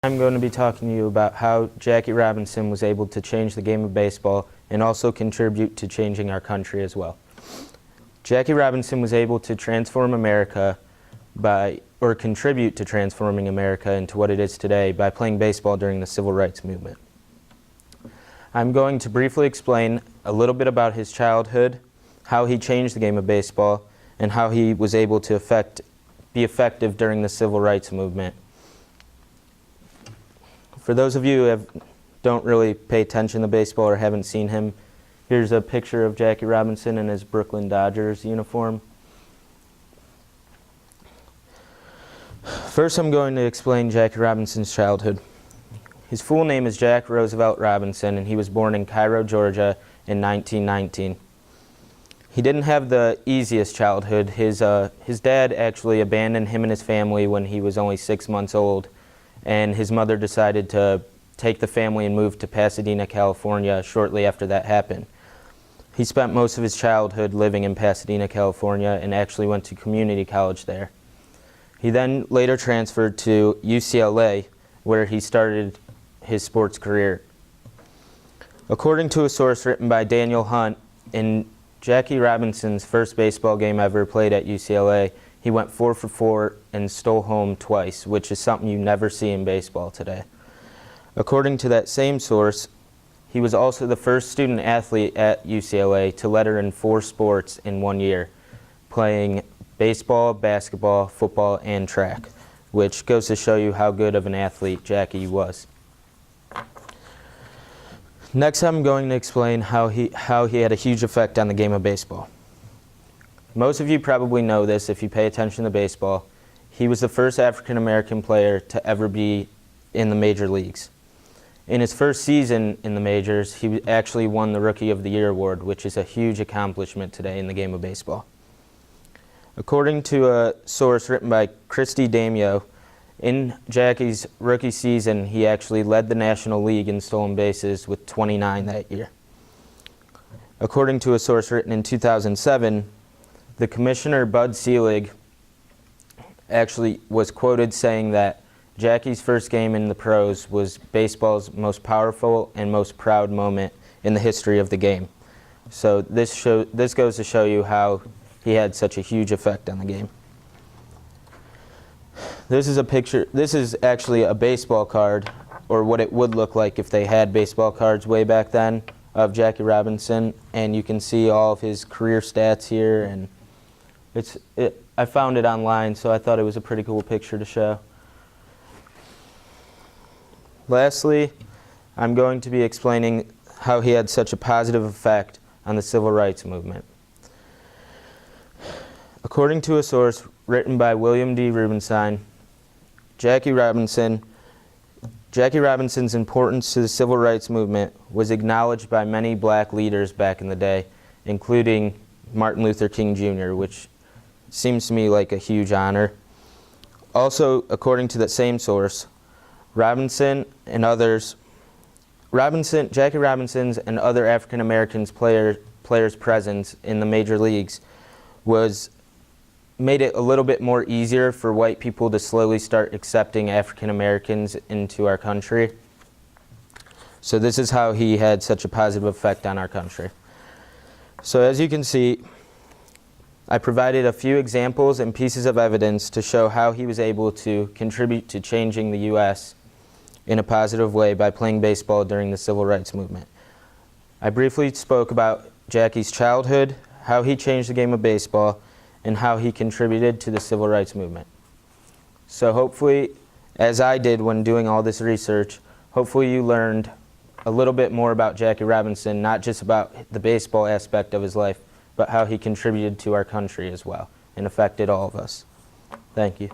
I'm going to be talking to you about how Jackie Robinson was able to change the game of baseball and also contribute to changing our country as well. Jackie Robinson was able to transform America or contribute to transforming America into what it is today by playing baseball during the Civil Rights Movement. I'm going to briefly explain a little bit about his childhood, how he changed the game of baseball, and how he was able to be effective during the Civil Rights Movement. For those of you who don't really pay attention to baseball or haven't seen him, here's a picture of Jackie Robinson in his Brooklyn Dodgers uniform. First, I'm going to explain Jackie Robinson's childhood. His full name is Jack Roosevelt Robinson, and he was born in Cairo, Georgia in 1919. He didn't have the easiest childhood. His dad actually abandoned him and his family when he was only 6 months old, and his mother decided to take the family and move to Pasadena, California shortly after that happened. He spent most of his childhood living in Pasadena, California, and actually went to community college there. He then later transferred to UCLA, where he started his sports career. According to a source written by Daniel Hunt, in Jackie Robinson's first baseball game ever played at UCLA, he went 4 for 4 and stole home twice, which is something you never see in baseball today. According to that same source, he was also the first student athlete at UCLA to letter in 4 sports in 1 year, playing baseball, basketball, football, and track, which goes to show you how good of an athlete Jackie was. Next, I'm going to explain how he had a huge effect on the game of baseball. Most of you probably know this if you pay attention to baseball. He was the first African American player to ever be in the major leagues. In his first season in the majors, he actually won the Rookie of the Year award, which is a huge accomplishment today in the game of baseball. According to a source written by Christy Damio, in Jackie's rookie season, he actually led the National League in stolen bases with 29 that year. According to a source written in 2007, the commissioner, Bud Selig, actually was quoted saying that Jackie's first game in the pros was baseball's most powerful and most proud moment in the history of the game. So this goes to show you how he had such a huge effect on the game. This is a picture. This is actually a baseball card, or what it would look like if they had baseball cards way back then, of Jackie Robinson, and you can see all of his career stats here. And I found it online, so I thought it was a pretty cool picture to show. Lastly, I'm going to be explaining how he had such a positive effect on the Civil Rights Movement. According to a source written by William D. Rubenstein, Jackie Robinson's importance to the Civil Rights Movement was acknowledged by many black leaders back in the day, including Martin Luther King Jr., which seems to me like a huge honor. Also, according to that same source, Jackie Robinson's and other African Americans players' presence in the major leagues made it a little bit more easier for white people to slowly start accepting African Americans into our country. So this is how he had such a positive effect on our country. So as you can see, I provided a few examples and pieces of evidence to show how he was able to contribute to changing the U.S. in a positive way by playing baseball during the Civil Rights Movement. I briefly spoke about Jackie's childhood, how he changed the game of baseball, and how he contributed to the Civil Rights Movement. So hopefully, as I did when doing all this research, hopefully you learned a little bit more about Jackie Robinson, not just about the baseball aspect of his life, but how he contributed to our country as well and affected all of us. Thank you.